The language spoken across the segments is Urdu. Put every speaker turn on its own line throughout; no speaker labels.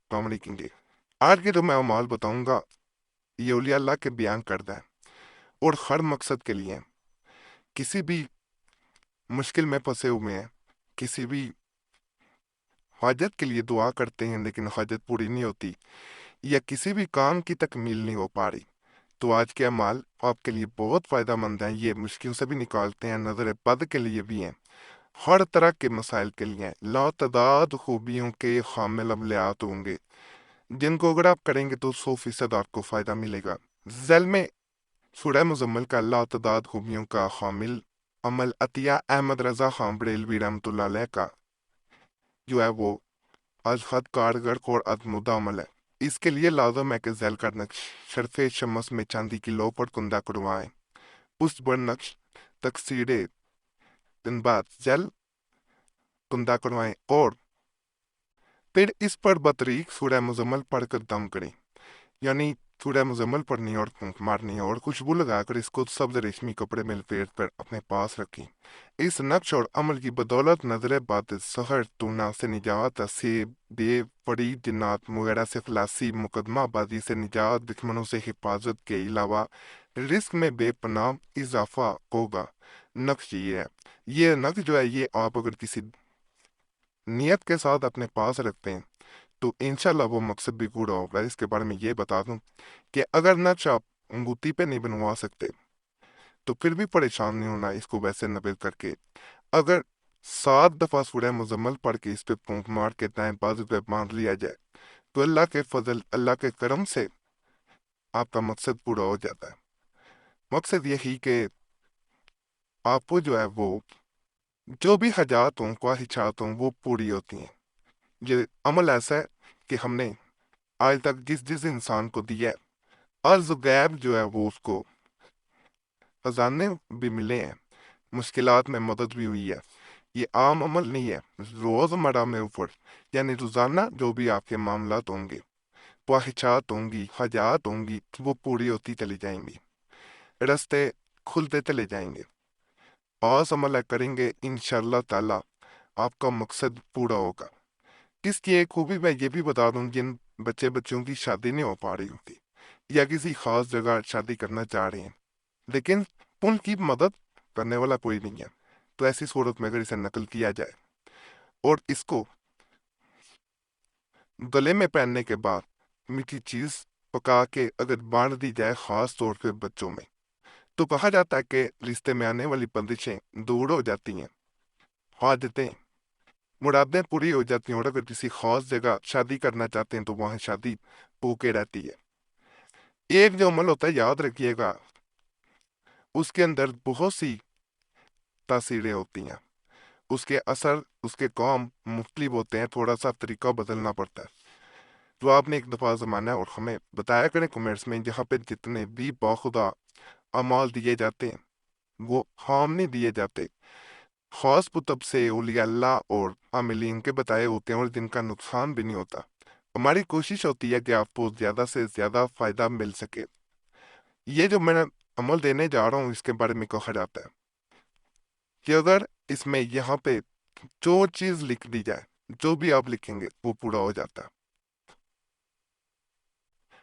السلام علیکم جی۔ آج کے جو میں اعمال بتاؤں گا یہ اولیاء اللہ کے بیان کردہ ہے اور ہر مقصد کے لیے ہیں۔ کسی بھی مشکل میں پھنسے ہوئے ہیں، کسی بھی حاجت کے لیے دعا کرتے ہیں لیکن حاجت پوری نہیں ہوتی، یا کسی بھی کام کی تکمیل نہیں ہو پا رہی، تو آج کے اعمال آپ کے لیے بہت فائدہ مند ہیں۔ یہ مشکل سے بھی نکالتے ہیں، نظر بد کے لیے بھی ہیں، ہر طرح کے مسائل کے لیے ہیں۔ لا تعداد خوبیوں کے حامل عملیات ہوں گے جن کو اگر آپ کریں گے تو 100% آپ کو فائدہ ملے گا۔ ذیل میں سورہ مزمل کا لا تعداد خوبیوں کا حامل عمل عطیہ احمد رضا خان بریلوی رحمۃ اللہ علیہ کا جو ہے وہ از حد کارگر اور ادمودہ عمل ہے۔ اس کے لیے لازم ہے کہ ذیل کا نقش شرف شمس میں چاندی کی لو پر کندہ کروائیں، اس پر نقش تکسیر دن بعد ذیل کندہ کروائیں اور پھر اس پر بطریق سورہ مزمل پڑھ کر دم کریں، یعنی سورہ مزمل پڑھنی اور پھونک مارنی اور خوشبو لگا کر اس کو سبز ریشمی کپڑے میں لپیٹ کر اپنے پاس رکھیں۔ اس نقش اور عمل کی بدولت نظر بد، سحر، تونا سے نجات، اسیب، دیو، پڑی، جنات وغیرہ سے خلاصی، مقدمہ بازی سے نجات، دشمنوں سے حفاظت کے علاوہ رزق میں بے پناہ اضافہ ہوگا۔ نقش یہ ہے، یہ نقش جو ہے یہ آپ اگر کسی نیت کے ساتھ اپنے پاس رکھتے ہیں تو انشاءاللہ وہ مقصد بھی پورا ہوگا۔ اس کے بارے میں یہ بتا دوں کہ اگر نقش آپ انگوٹھی پہ نہیں بنوا سکتے تو پھر بھی پریشان نہیں ہونا، اس کو ویسے نبل کر کے اگر 7 دفعہ سورہ مزمل پڑھ کے اس پہ پھونک مار کے دائیں بازو پہ باندھ لیا جائے تو اللہ کے فضل، اللہ کے کرم سے آپ کا مقصد پورا ہو جاتا ہے۔ مقصد یہی کہ آپ کو جو ہے وہ جو بھی حاجات ہوں، خواہشات ہوں، وہ پوری ہوتی ہیں۔ یہ عمل ایسا ہے کہ ہم نے آج تک جس انسان کو دیا ہے، عرض غیب جو ہے وہ اس کو خزانے بھی ملے ہیں، مشکلات میں مدد بھی ہوئی ہے۔ یہ عام عمل نہیں ہے، روزمرہ میں اوپر یعنی روزانہ جو بھی آپ کے معاملات ہوں گے، خواہشات ہوں گی، حاجات ہوں گی، وہ پوری ہوتی چلی جائیں گی، رستے کھلتے چلے جائیں گے۔ اور عمل کریں گے انشاءاللہ تعالی آپ کا مقصد پورا ہوگا۔ اس کی ایک خوبی میں یہ بھی بتا دوں، جن بچوں کی شادی نہیں ہو پا رہی ہوتی یا کسی خاص جگہ شادی کرنا چاہ رہے ہیں لیکن ان کی مدد کرنے والا کوئی نہیں ہے، تو ایسی صورت میں اگر اسے نقل کیا جائے اور اس کو گلے میں پہننے کے بعد میٹھی چیز پکا کے اگر بانٹ دی جائے خاص طور پہ بچوں میں، تو کہا جاتا ہے کہ رشتے میں آنے والی بندشیں دور ہو جاتی ہیں، حاجتیں مرادیں پوری ہو جاتی ہیں، اور اگر کسی خاص جگہ شادی کرنا چاہتے ہیں تو وہاں شادی ہو کے رہتی ہے۔ ایک جو عمل ہوتا ہے یاد رکھیے گا، اس کے اندر بہت سی تاثیریں ہوتی ہیں، اس کے اثر، اس کے کام مختلف ہوتے ہیں، تھوڑا سا طریقہ بدلنا پڑتا ہے۔ تو آپ نے ایک دفعہ زمانہ اور ہمیں بتایا کریں کمنٹس میں، جہاں پہ جتنے بھی باخدا اعمال دیے جاتے ہیں وہ عام نہیں دیے جاتے، خاص کتب سے اولیاء اللہ اور عاملین کے بتائے ہوتے ہیں، اور جن کا نقصان بھی نہیں ہوتا۔ ہماری کوشش ہوتی ہے کہ آپ کو زیادہ سے زیادہ فائدہ مل سکے۔ یہ جو میں عمل دینے جا رہا ہوں اس کے بارے میں کہا جاتا ہے کہ اگر اس میں یہاں پہ جو چیز لکھ دی جائے، جو بھی آپ لکھیں گے وہ پورا ہو جاتا ہے۔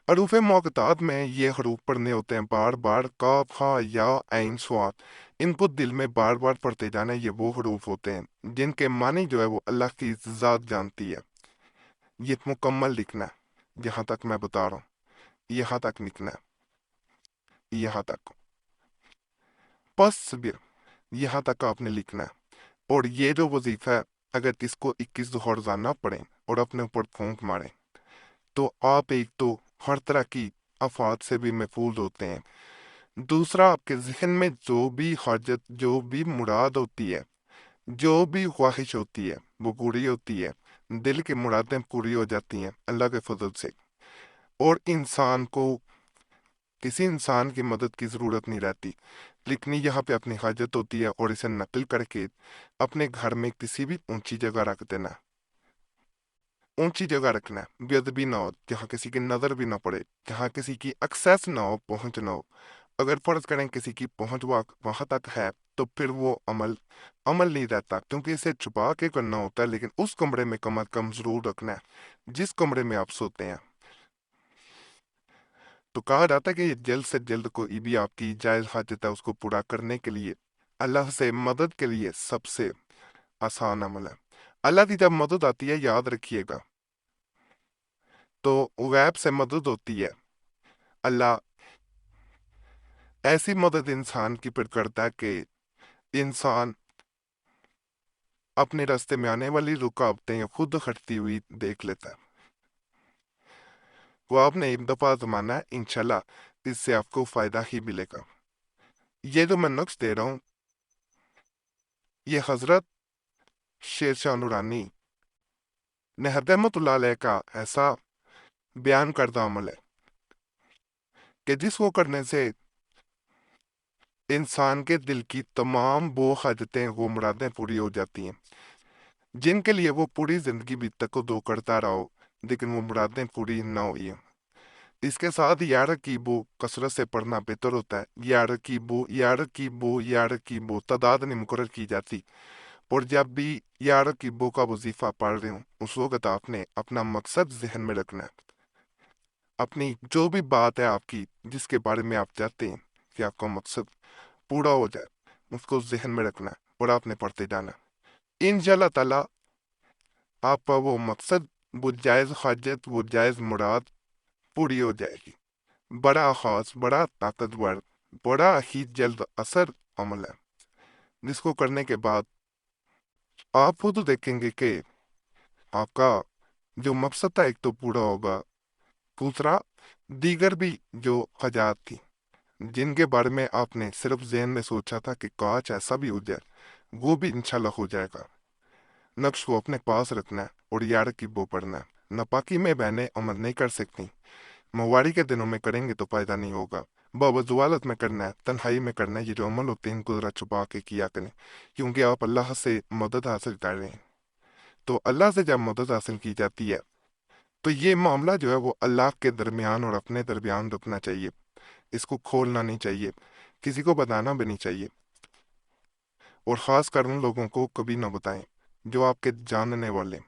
حروف موقعات میں یہ حروف پڑھنے ہوتے ہیں بار بار، کاف، ہا، یا، عین، صاد، ان کو دل میں بار بار پڑھتے جانا۔ یہ وہ حروف ہوتے ہیں جن کے معنی جو ہے وہ اللہ کی ذات جانتی ہے۔ یہ مکمل لکھنا ہے، جہاں تک میں بتا رہا ہوں یہاں تک لکھنا ہے، یہاں تک پس صبر، یہاں تک آپ نے لکھنا ہے۔ اور یہ جو وظیفہ ہے اگر اس کو 21 دفعہ روزانہ پڑھیں اور اپنے اوپر پھونک ماریں تو آپ ایک تو ہر طرح کی آفات سے بھی محفوظ ہوتے ہیں، دوسرا آپ کے ذہن میں جو بھی حاجت، جو بھی مراد ہوتی ہے، جو بھی خواہش ہوتی ہے وہ پوری ہوتی ہے، دل کی مرادیں پوری ہو جاتی ہیں اللہ کے فضل سے، اور انسان کو کسی انسان کی مدد کی ضرورت نہیں رہتی۔ لکھنی یہاں پہ اپنی حاجت ہوتی ہے اور اسے نقل کر کے اپنے گھر میں کسی بھی اونچی جگہ رکھ دینا، اونچی جگہ رکھنا ہے، بے ادبی نہ ہو، جہاں کسی کی نظر بھی نہ پڑے، جہاں کسی کی ایکسیس نہ ہو، پہنچ نہ ہو۔ اگر فرض کریں کسی کی پہنچ وہاں تک ہے تو پھر وہ عمل نہیں رہتا، کیونکہ اسے چھپا کے کرنا ہوتا ہے، لیکن اس کمرے میں کم از کم ضرور رکھنا ہے جس کمرے میں آپ سوتے ہیں۔ تو کہا جاتا ہے کہ یہ جلد سے جلد کوئی بھی آپ کی جائز حاجت ہے اس کو پورا کرنے کے لیے اللہ سے مدد کے لیے سب سے آسان عمل ہے۔ اللہ کی جب مدد آتی ہے، یاد رکھیے گا، تو غیب سے مدد ہوتی ہے۔ اللہ ایسی مدد انسان کی پر کرتا ہے کہ انسان اپنے راستے میں آنے والی رکاوٹیں خود ہٹتی ہوئی دیکھ لیتا ہے۔ وہ آپ نے ایک دفعہ زمانا ہے، انشاءاللہ اس سے آپ کو فائدہ ہی ملے گا۔ یہ جو میں نقش دے رہا ہوں، یہ حضرت شیر شاہ نورانی نہر رحمت اللہ علیہ کا ایسا بیان کردہ عمل ہے کہ جس کو کرنے سے انسان کے دل کی تمام وہ حاجتیں، وہ مرادیں پوری ہو جاتی ہیں جن کے لیے وہ پوری زندگی بھی تک دو کرتا رہا ہو، لیکن وہ مرادیں پوری نہ ہوئی ہیں۔ اس کے ساتھ یا رقیبو کثرت سے پڑھنا بہتر ہوتا ہے۔ یا رقیبو یا رقیبو یا رقیبو تعداد نہیں مقرر کی جاتی، اور جب بھی یا رقیبو کا وظیفہ پڑھ رہے ہوں اس وقت آپ نے اپنا مقصد ذہن میں رکھنا ہے۔ اپنی جو بھی بات ہے آپ کی جس کے بارے میں آپ چاہتے ہیں کہ آپ کا مقصد پورا ہو جائے، اس کو ذہن میں رکھنا ہے اور آپ نے پڑھتے جانا۔ انشاءاللہ تعالیٰ آپ کا وہ مقصد، وہ جائز حاجت، وہ جائز مراد پوری ہو جائے گی۔ بڑا خاص، بڑا طاقتور، بڑا ہی جلد اثر عمل ہے، جس کو کرنے کے بعد آپ خود دیکھیں گے کہ آپ کا جو مقصد تھا ایک تو پورا ہوگا، دوسرا دیگر بھی جو حاجات تھی جن کے بارے میں آپ نے صرف ذہن میں سوچا تھا کہ کاش ایسا بھی ہو جائے، وہ بھی انشاءاللہ ہو جائے گا۔ نقش کو اپنے پاس رکھنا ہے اور یا رقیبو پڑھنا ہے۔ ناپاکی میں بہنیں عمل نہیں کر سکتی، مہواری کے دنوں میں کریں گے تو فائدہ نہیں ہوگا۔ باوضوالت میں کرنا ہے، تنہائی میں کرنا ہے۔ یہ جو عمل ہوتے ہیں ان کو ذرا چھپا کے کیا کریں، کیونکہ آپ اللہ سے مدد حاصل کر رہے ہیں۔ تو اللہ سے جب مدد حاصل کی جاتی ہے تو یہ معاملہ جو ہے وہ اللہ کے درمیان اور اپنے درمیان رکھنا چاہیے، اس کو کھولنا نہیں چاہیے، کسی کو بتانا بھی نہیں چاہیے، اور خاص کر ان لوگوں کو کبھی نہ بتائیں جو آپ کے جاننے والے،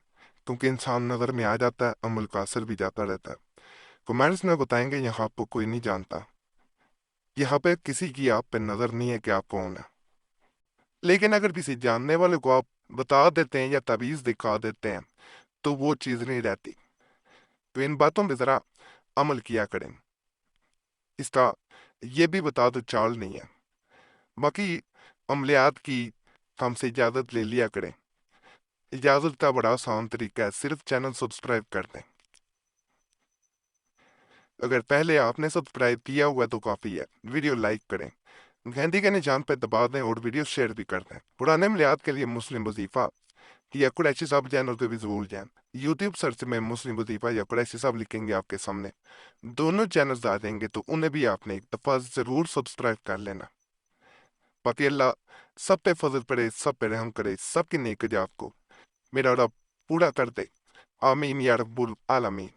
کیونکہ انسان نظر میں آ جاتا ہے، عمل کا اثر بھی جاتا رہتا ہے۔ کمنٹس میں بتائیں گے یہاں آپ کو کوئی نہیں جانتا، یہاں پہ کسی کی آپ پہ نظر نہیں ہے کہ آپ کون ہے، لیکن اگر کسی جاننے والے کو آپ بتا دیتے ہیں یا تعویذ دکھا دیتے ہیں تو وہ چیز نہیں رہتی۔ تو ان باتوں پہ ذرا عمل کیا کریں، اس کا یہ بھی بتا دو چال نہیں ہے۔ باقی عملیات کی ہم سے اجازت لے لیا کریں۔ اجازت کا بڑا آسان طریقہ ہے، صرف چینل سبسکرائب کر دیں۔ اگر پہلے آپ نے سبسکرائب کیا ہوا ہے تو کافی ہے، ویڈیو لائک کریں، گھنٹی کے نشان پہ دبا دیں اور ویڈیو شیئر بھی کر دیں۔ پرانے عملیات کے لیے مسلم وظیفہ یا قریشی صاحب چینل پہ بھی ضرور جائیں۔ یوٹیوب سرچ میں مسلم وظیفہ یا قریشی صاحب لکھیں گے آپ کے سامنے، دونوں چینلز آ جائیں گے، تو انہیں بھی آپ نے ایک دفعہ ضرور سبسکرائب کر لینا۔ باقی اللہ سب پہ فضل پڑے، سب پہ رحم کرے، سب کی نیک جات کو میرا رب پورا کر دے، آمین یا رب العالمین۔